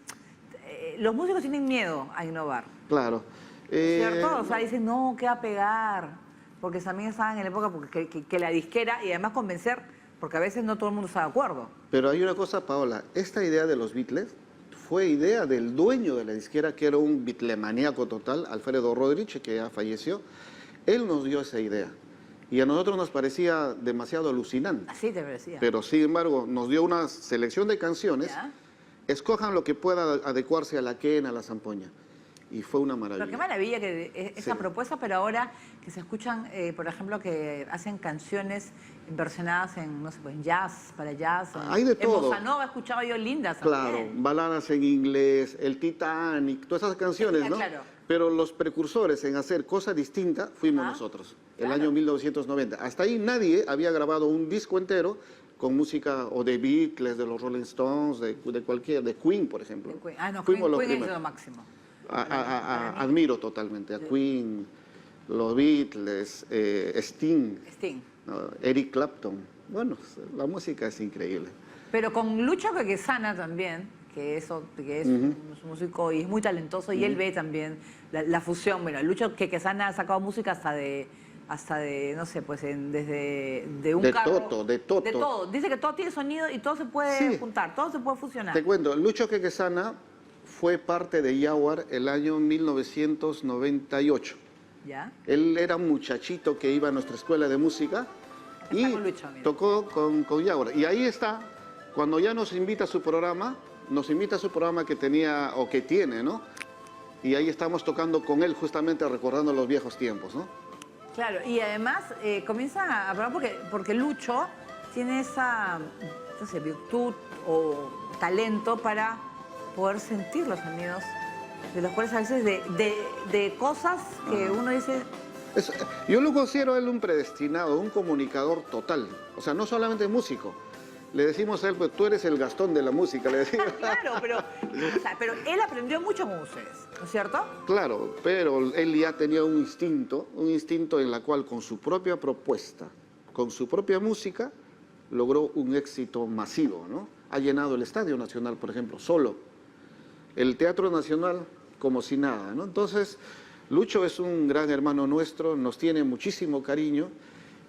los músicos tienen miedo a innovar, Claro. ¿cierto? O sea, dicen, no, ¿qué va a pegar? Porque también estaban en la época que la disquera y además convencer, porque a veces no todo el mundo está de acuerdo. Pero hay una cosa, Paola, esta idea de los Beatles fue idea del dueño de la disquera, que era un beatlemaníaco total, Alfredo Rodríguez, que ya falleció. Él nos dio esa idea y a nosotros nos parecía demasiado alucinante. Así te parecía. Pero sin embargo, nos dio una selección de canciones. ¿Ya? Escojan lo que pueda adecuarse a la quena, a la zampoña. Y fue una Pero qué maravilla. maravilla que esa Sí. propuesta, pero ahora que se escuchan, por ejemplo, que hacen canciones versionadas en, no sé, pues, en jazz, para jazz. Hay de En todo. bossa nova he escuchado yo lindas Claro, también. baladas en inglés, el Titanic, todas esas canciones, ¿no? Claro. Pero los precursores en hacer cosa distinta fuimos Ah, nosotros, el claro. año 1990. Hasta ahí nadie había grabado un disco entero con música o de Beatles, de los Rolling Stones, de Queen, por ejemplo. De Queen. Ah, no, Fuimos los Queen es primeros. lo máximo. Admiro totalmente a Queen, los Beatles, Sting, Sting. ¿no? Eric Clapton. Bueno, la música es increíble. Pero con Lucho Quequesana también, que es un músico y es muy talentoso, y él ve también la fusión. Bueno, Lucho Quequesana ha sacado música hasta de no sé, pues desde de un De carro. Toto, de Toto. De todo. Dice que todo tiene sonido y todo se puede Sí. juntar, todo se puede fusionar. Te cuento, Lucho Quequesana fue parte de Jaguar el año 1998. ¿Ya? Él era un muchachito que iba a nuestra escuela de música y Está con Lucho, mira. tocó con Jaguar. Y ahí está, cuando ya nos invita a su programa que tenía o que tiene, ¿no? Y ahí estamos tocando con él, justamente recordando los viejos tiempos, ¿no? Claro, y además comienzan a hablar porque Lucho tiene esa, no sé, virtud o talento para poder sentir los sonidos de los cuales a veces de cosas que uno dice... Yo lo considero a él un predestinado, un comunicador total. O sea, no solamente músico. Le decimos a él, pues tú eres el Gastón de la música, le decimos. Claro, pero él aprendió mucho con ustedes, ¿no es cierto? Claro, pero él ya tenía un instinto en la cual con su propia propuesta, con su propia música, logró un éxito masivo, ¿no? Ha llenado el Estadio Nacional, por ejemplo, solo. El Teatro Nacional, como si nada, ¿no? Entonces, Lucho es un gran hermano nuestro, nos tiene muchísimo cariño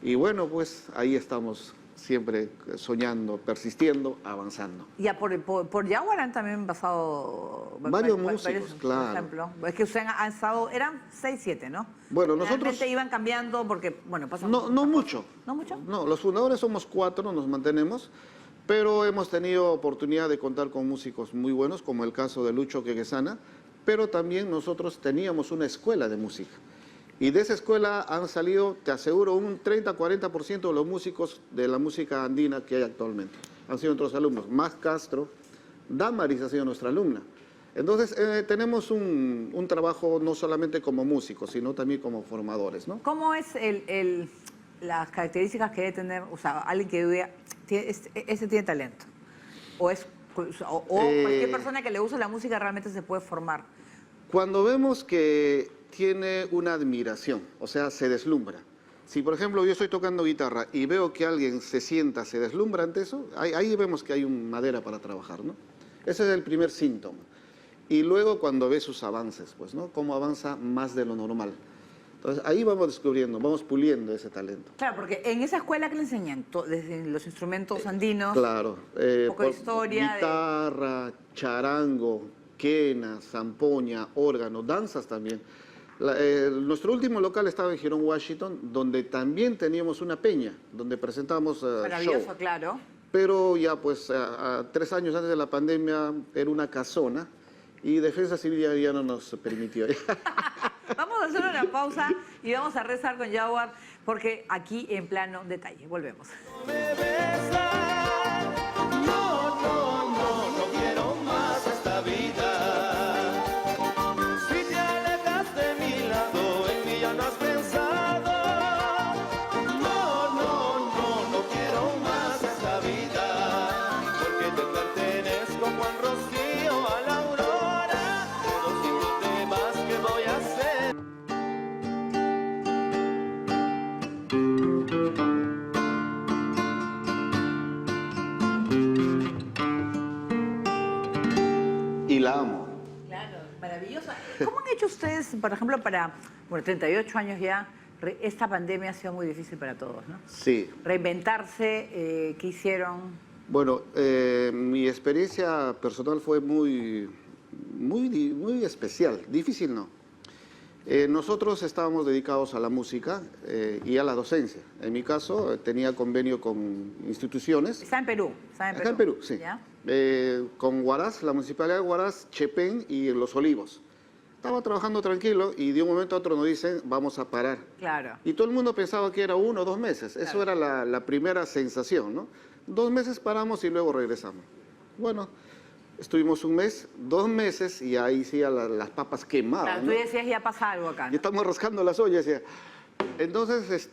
y bueno, pues ahí estamos siempre soñando, persistiendo, avanzando. Ya por Jaguar han también pasado Varios músicos, claro. Por ejemplo. Es que ustedes han estado, eran 6, 7, ¿no? Bueno, nosotros... Realmente iban cambiando porque, bueno, pasan... No mucho. ¿No mucho? No, los fundadores somos 4, nos mantenemos, pero hemos tenido oportunidad de contar con músicos muy buenos, como el caso de Lucho Quequesana, pero también nosotros teníamos una escuela de música. Y de esa escuela han salido, te aseguro, un 30-40% de los músicos de la música andina que hay actualmente. Han sido nuestros alumnos. Más Castro, Damaris ha sido nuestra alumna. Entonces, tenemos un trabajo no solamente como músicos, sino también como formadores, ¿no? ¿Cómo es las características que debe tener, o sea, alguien que vea, ese tiene talento? ¿O cualquier persona que le guste la música realmente se puede formar? Cuando vemos que tiene una admiración, o sea, se deslumbra. Si, por ejemplo, yo estoy tocando guitarra y veo que alguien se sienta, se deslumbra ante eso, ahí vemos que hay madera para trabajar, ¿no? Ese es el primer síntoma. Y luego cuando ve sus avances, pues, ¿no? Cómo avanza más de lo normal. Entonces, ahí vamos descubriendo, vamos puliendo ese talento. Claro, porque en esa escuela que le enseñan, desde los instrumentos andinos, claro, un poco de historia. Guitarra, charango, quena, zampoña, órgano, danzas también. Nuestro último local estaba en Girón, Washington, donde también teníamos una peña, donde presentábamos maravilloso, show. claro. Pero ya pues 3 años antes de la pandemia era una casona y Defensa Civil ya no nos permitió. Vamos a hacer una pausa y vamos a rezar con Jaguar, porque aquí en Plano Detalle. Volvemos. Me besas, no quiero más esta vida. Si te alejas de mi lado, en mí ya no has pensado. No quiero más esta vida. Porque te pertenezco Juan Rocío a la aurora. Pero si tú te vas, ¿qué voy a hacer? Y la amo. Claro, maravillosa. ¿Cómo han hecho ustedes, por ejemplo, para, 38 años ya, esta pandemia ha sido muy difícil para todos, ¿no? Sí. Reinventarse, ¿qué hicieron? Bueno, mi experiencia personal fue muy especial, difícil no. Nosotros estábamos dedicados a la música y a la docencia. En mi caso, tenía convenio con instituciones. Está en Perú. Acá en Perú, sí. ¿Ya? Con Huaraz, la municipalidad de Huaraz, Chepén y Los Olivos. Estaba trabajando tranquilo y de un momento a otro nos dicen, vamos a parar. Claro. Y todo el mundo pensaba que era 1 o 2 meses. Claro. Eso era la primera sensación, ¿no? 2 meses paramos y luego regresamos. Bueno, estuvimos 1 mes, 2 meses y ahí sí las papas quemaban. Claro, ¿no? tú decías, ya pasa algo acá, Y ¿no? estamos rascando las ollas. Decía. Entonces,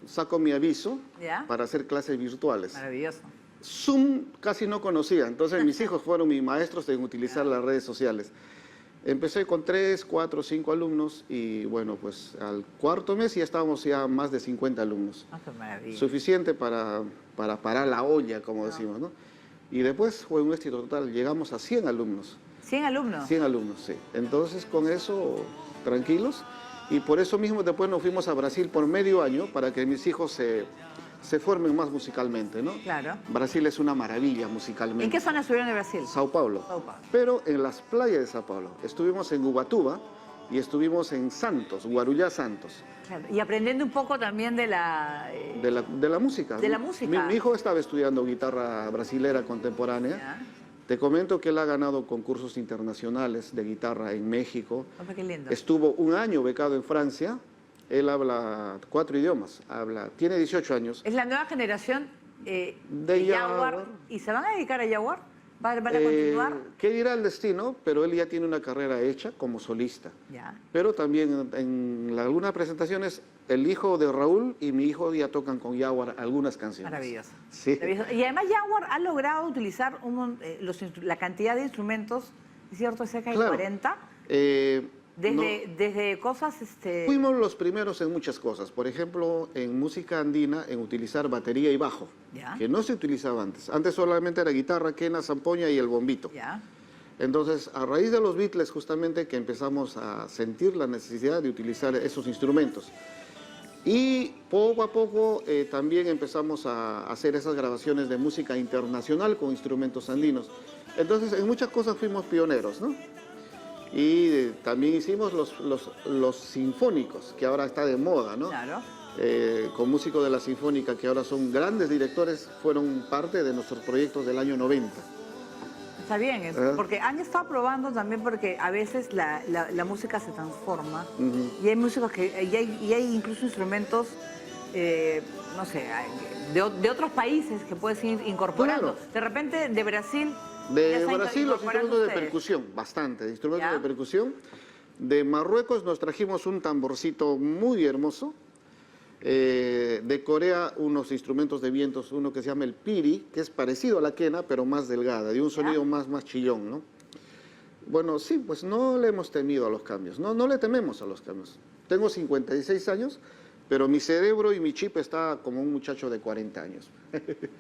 saco mi aviso ¿Ya? para hacer clases virtuales. Maravilloso. Zoom casi no conocía, entonces mis hijos fueron mis maestros en utilizar las redes sociales. Empecé con 3, 4, 5 alumnos y bueno, pues al 4.º mes ya estábamos ya más de 50 alumnos. Ah, qué maravilla. Suficiente para parar la olla, como decimos, ¿no? Y después fue un éxito total, llegamos a 100 alumnos. 100 alumnos. 100 alumnos, sí. Entonces con eso, tranquilos. Y por eso mismo después nos fuimos a Brasil por medio año para que mis hijos se formen más musicalmente, ¿no? Claro. Brasil es una maravilla musicalmente. ¿En qué zona estuvieron de Brasil? Sao Paulo. Sao Paulo. Pero en las playas de Sao Paulo. Estuvimos en Ubatuba y estuvimos en Santos, Guarujá, Santos. Claro. Y aprendiendo un poco también de la... De la música. De ¿no? la música. Mi hijo estaba estudiando guitarra brasilera contemporánea. Ya. Te comento que él ha ganado concursos internacionales de guitarra en México. Oh, qué lindo. Estuvo 1 año becado en Francia. Él habla 4 idiomas. Tiene 18 años. Es la nueva generación de De Jaguar. Jaguar. ¿Y se van a dedicar a Jaguar? ¿Van a continuar? ¿Qué dirá el destino? Pero él ya tiene una carrera hecha como solista. Ya. Pero también en algunas presentaciones, el hijo de Raúl y mi hijo ya tocan con Jaguar algunas canciones. Maravilloso. Sí. Maravilloso. Y además Jaguar ha logrado utilizar la cantidad de instrumentos, ¿es cierto? Cerca de Claro. 40. Desde cosas... Fuimos los primeros en muchas cosas. Por ejemplo, en música andina, en utilizar batería y bajo, Ya. que no se utilizaba antes. Antes solamente era guitarra, quena, zampoña y el bombito. Ya. Entonces, a raíz de los Beatles, justamente, que empezamos a sentir la necesidad de utilizar esos instrumentos. Y poco a poco también empezamos a hacer esas grabaciones de música internacional con instrumentos andinos. Entonces, en muchas cosas fuimos pioneros, ¿no? Y también hicimos los sinfónicos, que ahora está de moda, ¿no? Claro. Con músicos de la Sinfónica, que ahora son grandes directores, fueron parte de nuestros proyectos del año 90. Está bien, porque han estado probando también porque a veces la música se transforma y hay músicos y hay incluso instrumentos, no sé, de otros países que puedes ir incorporando. Claro. De repente de Brasil... De Brasil los instrumentos de percusión, bastante, instrumentos de percusión. De Marruecos nos trajimos un tamborcito muy hermoso. De Corea unos instrumentos de vientos, uno que se llama el piri, que es parecido a la quena, pero más delgada, de un sonido más chillón, ¿no? Bueno, sí, pues no le hemos temido a los cambios, no le tememos a los cambios. Tengo 56 años, pero mi cerebro y mi chip está como un muchacho de 40 años.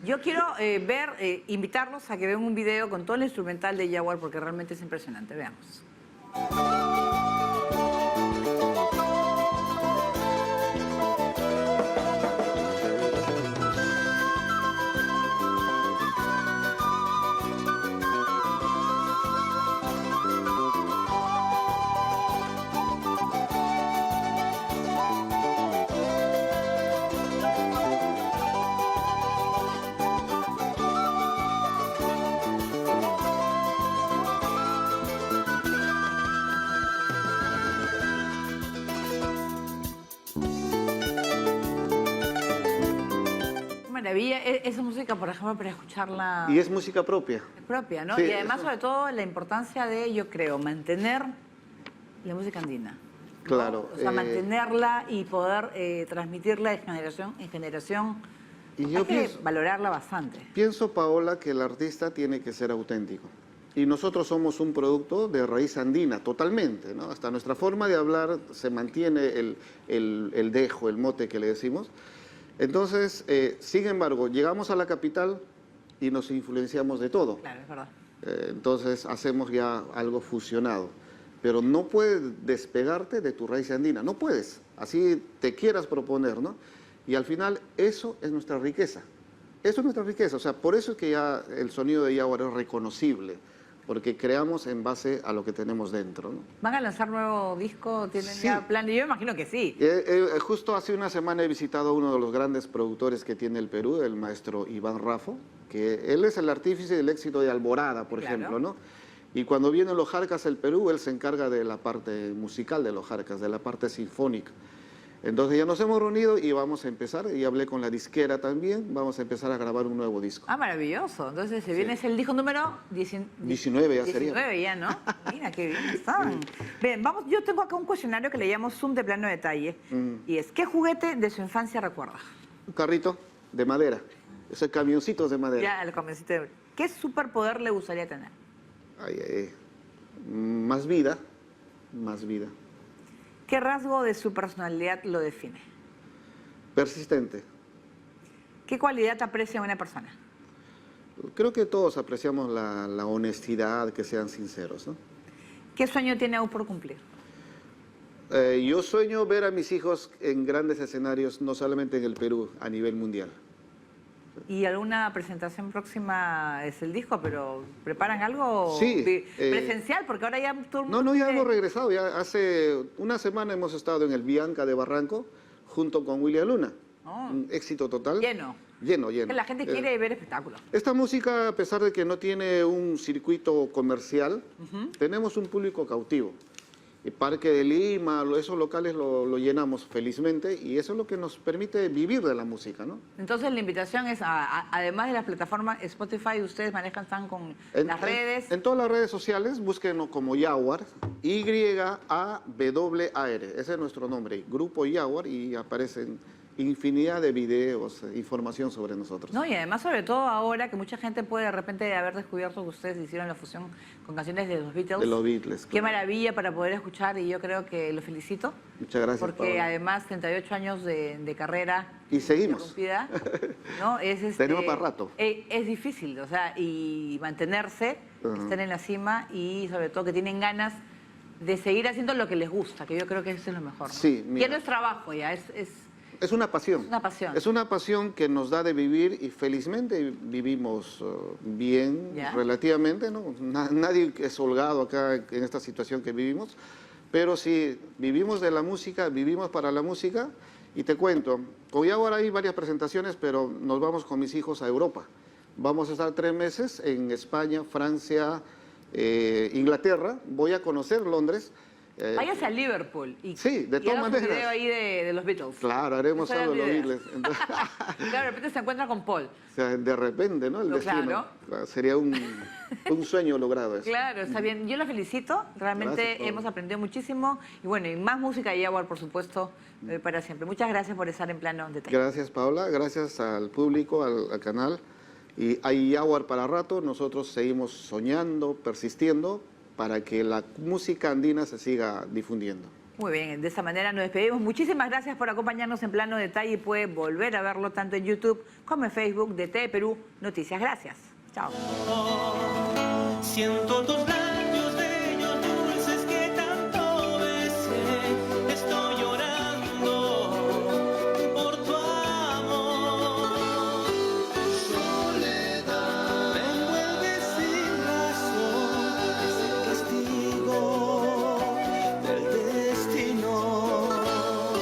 Yo quiero invitarlos a que vean un video con todo el instrumental de Jaguar porque realmente es impresionante. Veamos. Maravilla, esa música, por ejemplo, para escucharla... Y es música propia. Propia, ¿no? Sí, y además, eso. sobre todo, la importancia de, yo creo, mantener la música andina. ¿no? Claro. O sea, mantenerla y poder transmitirla de generación en generación. Y Hay yo que pienso, valorarla bastante. pienso, Paola, que el artista tiene que ser auténtico. Y nosotros somos un producto de raíz andina, totalmente, ¿no? Hasta nuestra forma de hablar se mantiene el dejo, el mote que le decimos. Entonces, sin embargo, llegamos a la capital y nos influenciamos de todo. Claro, es verdad. Entonces, hacemos ya algo fusionado. Pero no puedes despegarte de tu raíz andina, no puedes. Así te quieras proponer, ¿no? Y al final, eso es nuestra riqueza. Eso es nuestra riqueza. O sea, por eso es que ya el sonido de Jaguar es reconocible. Porque creamos en base a lo que tenemos dentro, ¿no? ¿Van a lanzar nuevo disco? ¿Tienen Sí. ya plan? Yo imagino que sí. Justo hace una semana he visitado a uno de los grandes productores que tiene el Perú, el maestro Iván Raffo, que él es el artífice del éxito de Alborada, por Claro. ejemplo, ¿no? Y cuando vienen los Jarcas al Perú, él se encarga de la parte musical de los Jarcas, de la parte sinfónica. Entonces ya nos hemos reunido y vamos a empezar, y hablé con la disquera también, vamos a empezar a grabar un nuevo disco. Ah, maravilloso. Entonces se viene, es el disco número 19 ya sería. 19 ya, ¿no? Mira, qué bien están. Bien, vamos, yo tengo acá un cuestionario que le llamo Zoom de plano detalle. Y es, ¿qué juguete de su infancia recuerda? Un carrito de madera, esos camioncitos de madera. Ya, el convenciste. ¿Qué superpoder le gustaría tener? Más vida, más vida. ¿Qué rasgo de su personalidad lo define? Persistente. ¿Qué cualidad aprecia en una persona? Creo que todos apreciamos la honestidad, que sean sinceros, ¿no? ¿Qué sueño tiene aún por cumplir? Yo sueño ver a mis hijos en grandes escenarios, no solamente en el Perú, a nivel mundial. ¿Y alguna presentación próxima es el disco, pero preparan algo Sí, presencial? Porque ahora ya todo el mundo No, ya quiere- hemos regresado. Ya hace una semana hemos estado en el Bianca de Barranco, junto con William Luna. Oh. Un éxito total. Lleno. Lleno. Que la gente quiere ver espectáculos. Esta música, a pesar de que no tiene un circuito comercial, tenemos un público cautivo. El Parque de Lima, esos locales lo llenamos felizmente y eso es lo que nos permite vivir de la música, ¿no? Entonces la invitación es, además de las plataformas Spotify, ustedes están con las redes. En todas las redes sociales, búsquenos como Yawar, Y-A-W-A-R. Ese es nuestro nombre, Grupo Yawar, y aparecen infinidad de videos, información sobre nosotros. No, y además, sobre todo ahora que mucha gente puede de repente haber descubierto que ustedes hicieron la fusión con canciones de los Beatles. De los Beatles. Qué claro. maravilla para poder escuchar y yo creo que lo felicito. Muchas gracias, Porque Paola. además 38 años de carrera. Y seguimos. Interrumpida, ¿no? Tenemos para rato. Es difícil, o sea, y mantenerse, estar en la cima y sobre todo que tienen ganas de seguir haciendo lo que les gusta, que yo creo que eso es lo mejor, ¿no? Sí, mira. Que no es trabajo ya, Es una pasión. Es una pasión. Es una pasión que nos da de vivir y felizmente vivimos bien, ¿Ya? relativamente, ¿no? Nadie es holgado acá en esta situación que vivimos, pero sí, vivimos de la música, vivimos para la música y te cuento, hoy ahora hay varias presentaciones, pero nos vamos con mis hijos a Europa. Vamos a estar 3 meses en España, Francia, Inglaterra, voy a conocer Londres. Váyase a Liverpool y, Sí, de y todas haga un maneras. video ahí de los Beatles. Claro, haremos Esa era algo de la los idea. Beatles. Entonces, Claro, de repente se encuentra con Paul. o sea, de repente, ¿no? El destino. Claro. Sería un sueño logrado eso. Claro, está bien. Yo la felicito. Realmente Gracias, Paola. hemos aprendido muchísimo. Y bueno, y más música y Jaguar, por supuesto, para siempre. Muchas gracias por estar en Plano Detalle. Gracias, Paola. Gracias al público, al canal. Y hay Jaguar para rato. Nosotros seguimos soñando, persistiendo, para que la música andina se siga difundiendo. Muy bien, de esa manera nos despedimos. Muchísimas gracias por acompañarnos en Plano Detalle y puede volver a verlo tanto en YouTube como en Facebook de TV Perú Noticias. Gracias. Chao. Siento tus